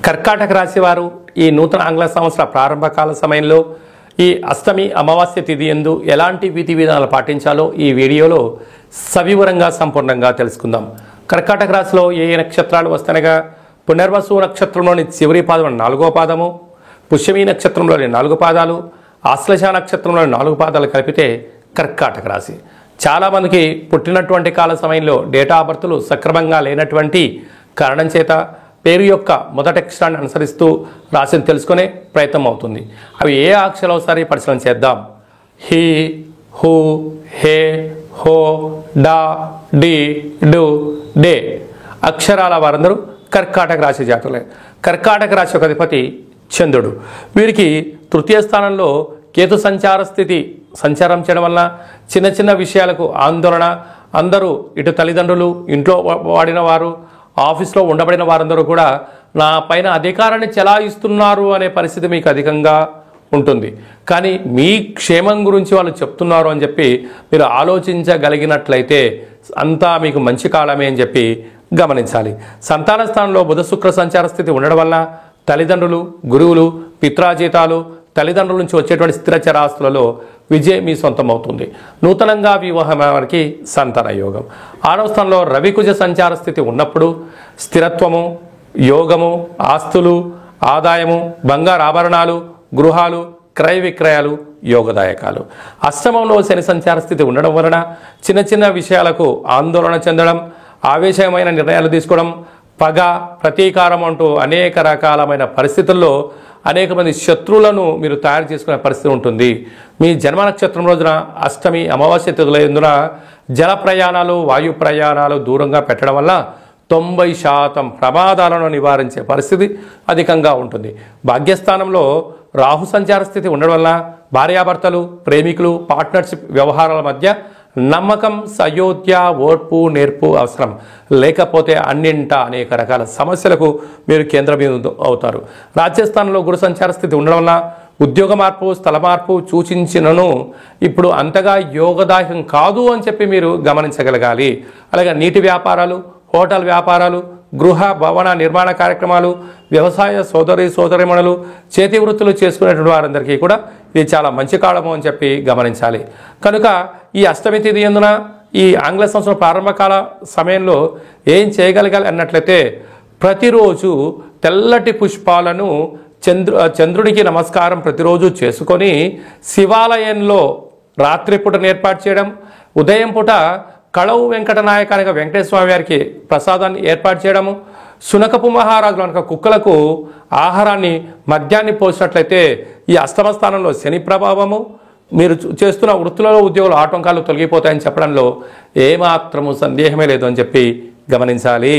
కర్కాటక రాశి వారు ఈ నూతన ఆంగ్ల సంవత్సర ప్రారంభకాల సమయంలో ఈ అష్టమి అమావాస్య తిథి యందు ఎలాంటి విధి విధానాలు పాటించాలో ఈ వీడియోలో సవివరంగా సంపూర్ణంగా తెలుసుకుందాం. కర్కాటక రాశిలో ఏ నక్షత్రాలు వస్తనగా పునర్వసు నక్షత్రంలోని చివరి పాదం 4వ పాదము, పుష్యమి నక్షత్రంలోని 4 పాదాలు, ఆశ్లేష నక్షత్రంలోని 4 పాదాలు కలిపితే కర్కాటక రాశి. చాలామందికి పుట్టినటువంటి కాల సమయంలో డేటా ఆఫ్ బర్త్లు సక్రమంగా లేనటువంటి కారణం చేత పేరు యొక్క మొదటి అక్షరాన్ని అనుసరిస్తూ రాశిని తెలుసుకునే ప్రయత్నం అవుతుంది. అవి ఏ అక్షరాలు ఒకసారి పరిశీలన చేద్దాం. హి, హు, హే, హో, డా, డి, డు, డే అక్షరాల వారందరూ కర్కాటక రాశి జాతులే. కర్కాటక రాశి యొక్క అధిపతి చంద్రుడు. వీరికి తృతీయ స్థానంలో కేతు సంచార స్థితి సంచారం చేయడం వలన చిన్న చిన్న విషయాలకు ఆందోళన, అందరూ ఇటు తల్లిదండ్రులు, ఇంట్లో వాడిన వారు, ఆఫీస్లో ఉండబడిన వారందరూ కూడా నా పైన అధికారాన్ని చెలాయిస్తున్నారు అనే పరిస్థితి మీకు అధికంగా ఉంటుంది. కానీ మీ క్షేమం గురించి వాళ్ళు చెప్తున్నారు అని చెప్పి మీరు ఆలోచించగలిగినట్లయితే అంతా మీకు మంచి కాలమే అని చెప్పి గమనించాలి. సంతాన స్థానంలో బుధ శుక్ర సంచార స్థితి ఉండడం వల్ల తల్లిదండ్రులు, గురువులు, పిత్రాజీతాలు, తల్లిదండ్రుల నుంచి వచ్చేటువంటి స్థిర చరాస్తులలో విజయం మీ సొంతం అవుతుంది. నూతనంగా వివాహం వారికి సంతాన యోగం. 6వ స్థానంలో రవికుజ సంచార స్థితి ఉన్నప్పుడు స్థిరత్వము, యోగము, ఆస్తులు, ఆదాయము, బంగారు ఆభరణాలు, గృహాలు, క్రయ విక్రయాలు యోగదాయకాలు. అష్టమంలో శని సంచార స్థితి ఉండడం వలన చిన్న చిన్న విషయాలకు ఆందోళన చెందడం, ఆవేశమైన నిర్ణయాలు తీసుకోవడం, పగ, ప్రతీకారం అంటూ అనేక రకాలమైన పరిస్థితుల్లో అనేక మంది శత్రువులను మీరు తయారు చేసుకునే పరిస్థితి ఉంటుంది. మీ జన్మ నక్షత్రం రోజున అష్టమి అమావాస్య తిథులందున జల ప్రయాణాలు, వాయు ప్రయాణాలు దూరంగా పెట్టడం వల్ల 90% ప్రమాదాలను నివారించే పరిస్థితి అధికంగా ఉంటుంది. భాగ్యస్థానంలో రాహు సంచార స్థితి ఉండడం వల్ల భార్యాభర్తలు, ప్రేమికులు, పార్ట్నర్షిప్ వ్యవహారాల మధ్య నమ్మకం, సయోధ్య, ఓర్పు, నేర్పు అవసరం. లేకపోతే అన్నింటా అనేక రకాల సమస్యలకు మీరు కేంద్రబిందు అవుతారు. రాజ్యస్థానంలో గురు సంచార స్థితి ఉండడం వల్ల ఉద్యోగ మార్పు, స్థల మార్పు సూచించినను ఇప్పుడు అంతగా యోగదాయకం కాదు అని చెప్పి మీరు గమనించగలగాలి. అలాగే నీటి వ్యాపారాలు, హోటల్ వ్యాపారాలు, గృహ భవన నిర్మాణ కార్యక్రమాలు, వ్యవసాయ సోదరిమణులు, చేతి వృత్తులు చేసుకునేటువంటి వారందరికీ కూడా ఇది చాలా మంచి కాలము అని చెప్పి గమనించాలి. కనుక ఈ అష్టమి తిథి యందున ఈ ఆంగ్ల సంవత్సరం ప్రారంభకాల సమయంలో ఏం చేయగలగాలి అన్నట్లయితే ప్రతిరోజు తెల్లటి పుష్పాలను చంద్రుడికి నమస్కారం ప్రతిరోజు చేసుకొని శివాలయంలో రాత్రిపూటను ఏర్పాటు చేయడం, ఉదయం పూట కళవు వెంకటనాయకానిగా వెంకటేశ్వర స్వామి వారికి ప్రసాదాన్ని ఏర్పాటు చేయడము, శునకపు మహారాజులు కనుక కుక్కలకు ఆహారాన్ని మద్యాన్ని పోసినట్లయితే ఈ అష్టమ స్థానంలో శని ప్రభావము, మీరు చేస్తున్న వృత్తులలో ఉద్యోగులు ఆటంకాలు తొలగిపోతాయని చెప్పడంలో ఏమాత్రము సందేహమే లేదు అని చెప్పి గమనించాలి.